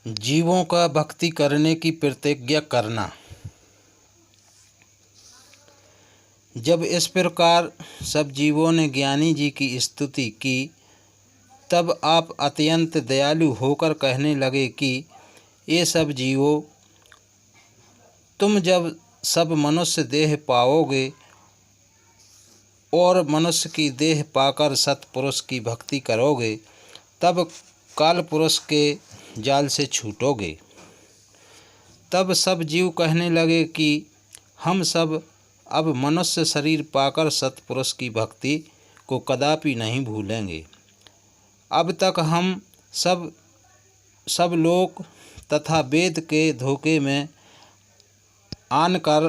जीवों का भक्ति करने की प्रतिज्ञा करना। जब इस प्रकार सब जीवों ने ज्ञानी जी की स्तुति की, तब आप अत्यंत दयालु होकर कहने लगे कि ये सब जीवों, तुम जब सब मनुष्य देह पाओगे और मनुष्य की देह पाकर सत्पुरुष की भक्ति करोगे, तब काल पुरुष के जाल से छूटोगे। तब सब जीव कहने लगे कि हम सब अब मनुष्य शरीर पाकर सत्पुरुष की भक्ति को कदापि नहीं भूलेंगे। अब तक हम सब लोग तथा वेद के धोखे में आनकर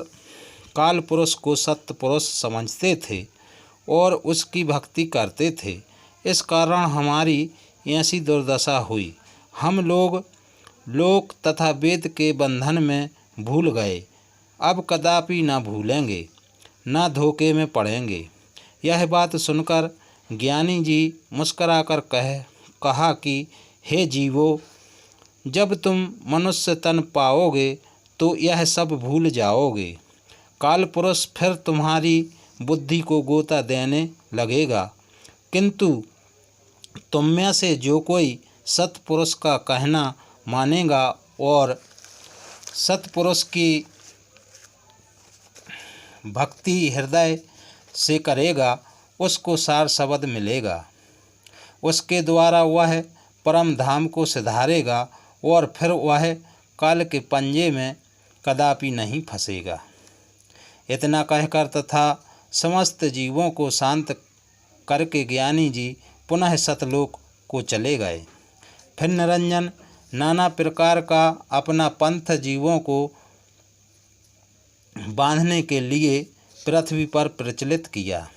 काल पुरुष को सत्य पुरुष समझते थे और उसकी भक्ति करते थे। इस कारण हमारी ऐसी दुर्दशा हुई। हम लोक तथा वेद के बंधन में भूल गए, अब कदापि न भूलेंगे, न धोखे में पड़ेंगे। यह बात सुनकर ज्ञानी जी मुस्कराकर कहा कि हे जीवों, जब तुम मनुष्य तन पाओगे तो यह सब भूल जाओगे। काल पुरुष फिर तुम्हारी बुद्धि को गोता देने लगेगा, किंतु तुम में से जो कोई सत्पुरुष का कहना मानेगा और सत्पुरुष की भक्ति हृदय से करेगा, उसको सार शब्द मिलेगा। उसके द्वारा वह परम धाम को सिधारेगा और फिर वह काल के पंजे में कदापि नहीं फंसेगा। इतना कहकर तथा समस्त जीवों को शांत करके ज्ञानी जी पुनः सतलोक को चले गए। फिर निरंजन नाना प्रकार का अपना पंथ जीवों को बांधने के लिए पृथ्वी पर प्रचलित किया।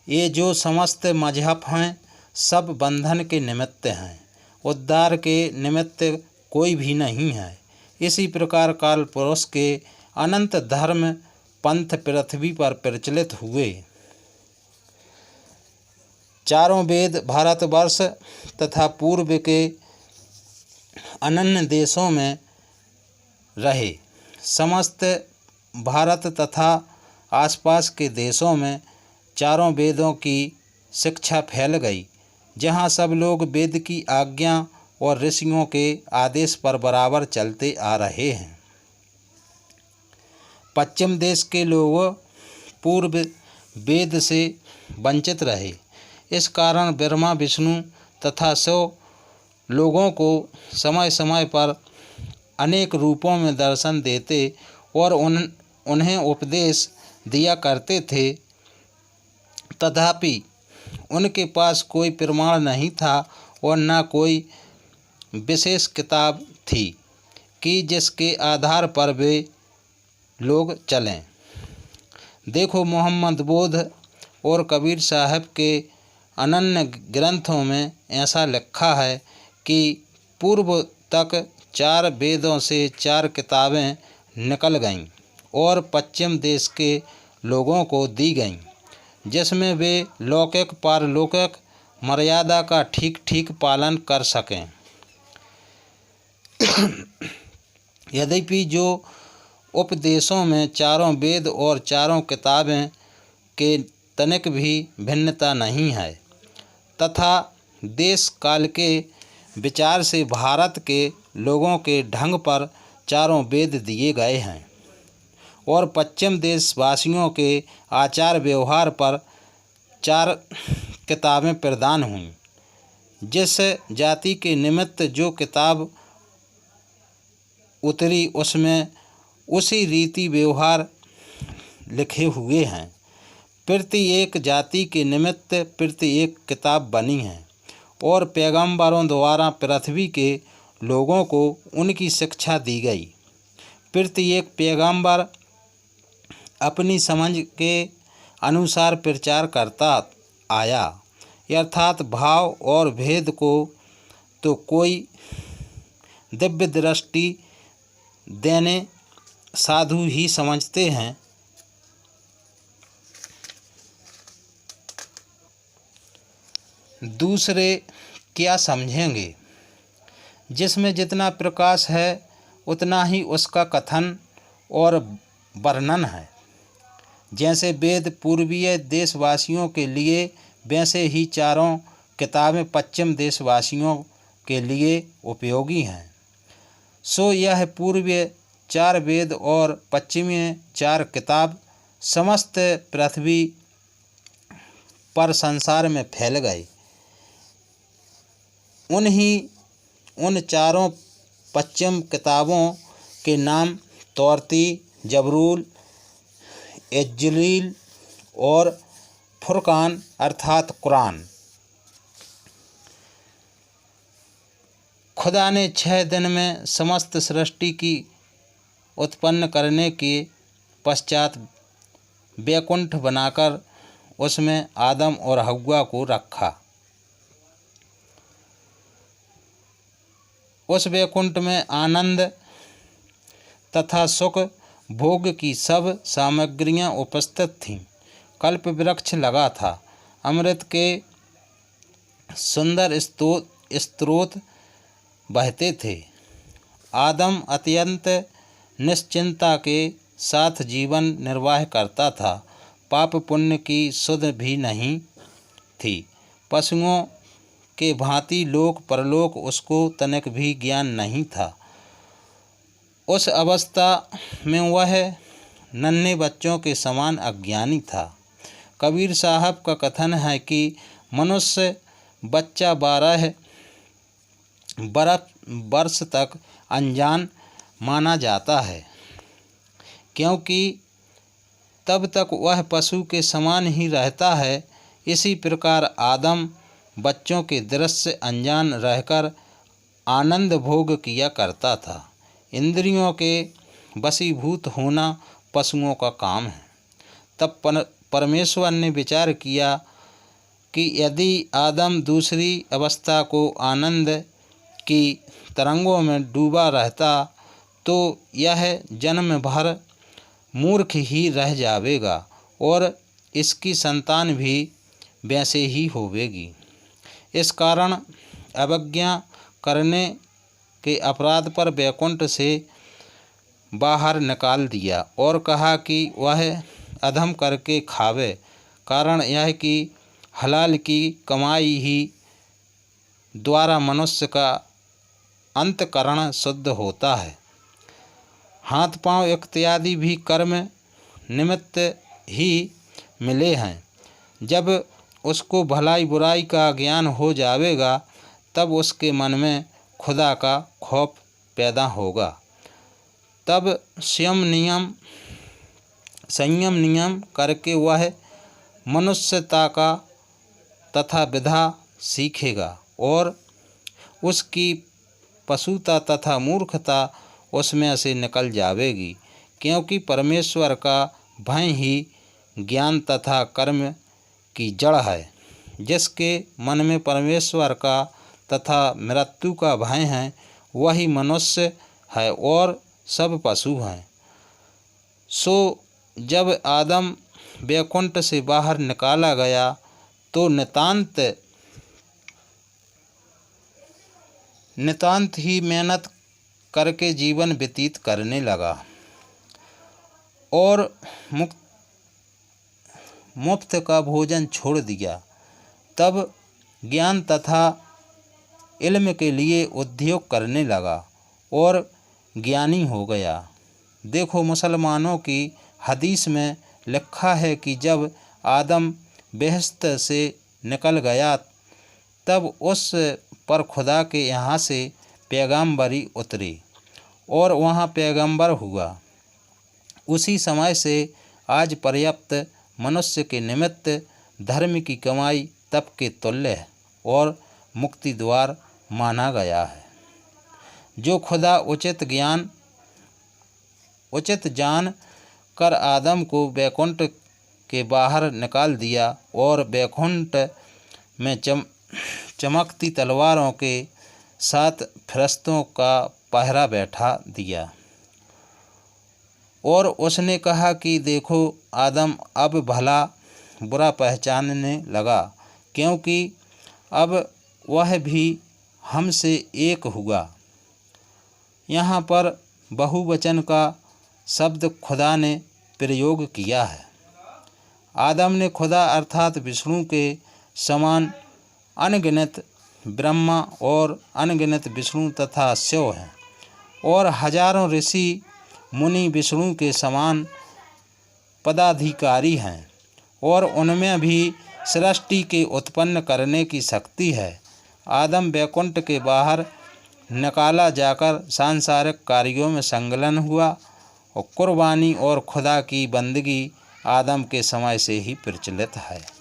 ये जो समस्त मजहब हैं, सब बंधन के निमित्त हैं, उद्धार के निमित्त कोई भी नहीं है। इसी प्रकार काल पुरुष के अनंत धर्म पंथ पृथ्वी पर प्रचलित हुए। चारों वेद भारतवर्ष तथा पूर्व के अन्य देशों में रहे। समस्त भारत तथा आसपास के देशों में चारों वेदों की शिक्षा फैल गई, जहाँ सब लोग वेद की आज्ञा और ऋषियों के आदेश पर बराबर चलते आ रहे हैं। पश्चिम देश के लोग पूर्व वेद से वंचित रहे। इस कारण ब्रह्मा विष्णु तथा शिव लोगों को समय समय पर अनेक रूपों में दर्शन देते और उन्हें उपदेश दिया करते थे। तथापि उनके पास कोई प्रमाण नहीं था और न कोई विशेष किताब थी कि जिसके आधार पर वे लोग चलें। देखो, मोहम्मद बोध और कबीर साहब के अनन्य ग्रंथों में ऐसा लिखा है कि पूर्व तक 4 वेदों से 4 किताबें निकल गईं और पश्चिम देश के लोगों को दी गईं, जिसमें वे लौकिक पारलौकिक मर्यादा का ठीक ठीक पालन कर सकें। यद्यपि जो उपदेशों में चारों वेद और चारों किताबें के तनिक भी भिन्नता नहीं है, तथा देश काल के विचार से भारत के लोगों के ढंग पर चारों वेद दिए गए हैं और पश्चिम देशवासियों के आचार व्यवहार पर 4 किताबें प्रदान हुईं। जिस जाति के निमित्त जो किताब उतरी, उसमें उसी रीति व्यवहार लिखे हुए हैं। प्रत्येक जाति के निमित्त प्रत्येक किताब बनी है और पैगंबरों द्वारा पृथ्वी के लोगों को उनकी शिक्षा दी गई। प्रत्येक पैगंबर अपनी समझ के अनुसार प्रचार करता आया, अर्थात भाव और भेद को तो कोई दिव्य दृष्टि देने साधु ही समझते हैं, दूसरे क्या समझेंगे। जिसमें जितना प्रकाश है उतना ही उसका कथन और वर्णन है। जैसे वेद पूर्वीय देशवासियों के लिए, वैसे ही चारों किताबें पश्चिम देशवासियों के लिए उपयोगी हैं। सो यह पूर्वीय 4 वेद और पश्चिमी 4 किताब समस्त पृथ्वी पर संसार में फैल गए। उन चारों पश्चिम किताबों के नाम तौराती, जबूर, इंजील और फुरकान अर्थात कुरान। खुदा ने 6 दिन में समस्त सृष्टि की उत्पन्न करने के पश्चात वैकुंठ बनाकर उसमें आदम और हव्वा को रखा। उस वैकुंठ में आनंद तथा सुख भोग की सब सामग्रियां उपस्थित थीं। कल्प वृक्ष लगा था, अमृत के सुंदर स्रोत बहते थे। आदम अत्यंत निश्चिंता के साथ जीवन निर्वाह करता था। पाप पुण्य की सुध भी नहीं थी। पशुओं के भांति लोक परलोक उसको तनिक भी ज्ञान नहीं था। उस अवस्था में वह नन्हे बच्चों के समान अज्ञानी था। कबीर साहब का कथन है कि मनुष्य बच्चा 12 वर्ष तक अनजान माना जाता है, क्योंकि तब तक वह पशु के समान ही रहता है। इसी प्रकार आदम बच्चों के दृश्य से अनजान रहकर आनंद भोग किया करता था। इंद्रियों के वशीभूत होना पशुओं का काम है। तब परमेश्वर ने विचार किया कि यदि आदम दूसरी अवस्था को आनंद की तरंगों में डूबा रहता तो यह जन्म भर मूर्ख ही रह जाएगा और इसकी संतान भी वैसे ही होवेगी। इस कारण अवज्ञा करने के अपराध पर वैकुंठ से बाहर निकाल दिया और कहा कि वह अधम करके खावे। कारण यह कि हलाल की कमाई ही द्वारा मनुष्य का अंतकरण शुद्ध होता है। हाथ पांव इत्यादि भी कर्म निमित्त ही मिले हैं। जब उसको भलाई बुराई का ज्ञान हो जाएगा तब उसके मन में खुदा का खौफ पैदा होगा। तब संयम नियम करके वह मनुष्यता का तथा विधा सीखेगा और उसकी पशुता तथा मूर्खता उसमें से निकल जाएगी, क्योंकि परमेश्वर का भय ही ज्ञान तथा कर्म की जड़ है। जिसके मन में परमेश्वर का तथा मृत्यु का भय है वही मनुष्य है और सब पशु हैं। सो जब आदम वैकुंठ से बाहर निकाला गया तो नितांत ही मेहनत करके जीवन व्यतीत करने लगा और मुफ्त का भोजन छोड़ दिया। तब ज्ञान तथा इल्म के लिए उद्योग करने लगा और ज्ञानी हो गया। देखो, मुसलमानों की हदीस में लिखा है कि जब आदम बेहश्त से निकल गया तब उस पर खुदा के यहाँ से पैगंबरी उतरी और वहाँ पैगंबर हुआ। उसी समय से आज पर्याप्त मनुष्य के निमित्त धर्म की कमाई तप के तुल्य है और मुक्ति द्वार माना गया है। जो खुदा उचित जान कर आदम को वैकुंठ के बाहर निकाल दिया और वैकुंठ में चमकती तलवारों के साथ फरिश्तों का पहरा बैठा दिया और उसने कहा कि देखो, आदम अब भला बुरा पहचानने लगा, क्योंकि अब वह भी हमसे एक हुआ। यहाँ पर बहुवचन का शब्द खुदा ने प्रयोग किया है। आदम ने खुदा अर्थात विष्णु के समान अनगिनत ब्रह्मा और अनगिनत विष्णु तथा शिव हैं, और हजारों ऋषि मुनि विष्णु के समान पदाधिकारी हैं, और उनमें भी सृष्टि के उत्पन्न करने की शक्ति है। आदम वैकुंठ के बाहर निकाला जाकर सांसारिक कार्यों में संलग्न हुआ, और कुर्बानी और खुदा की बंदगी आदम के समय से ही प्रचलित है।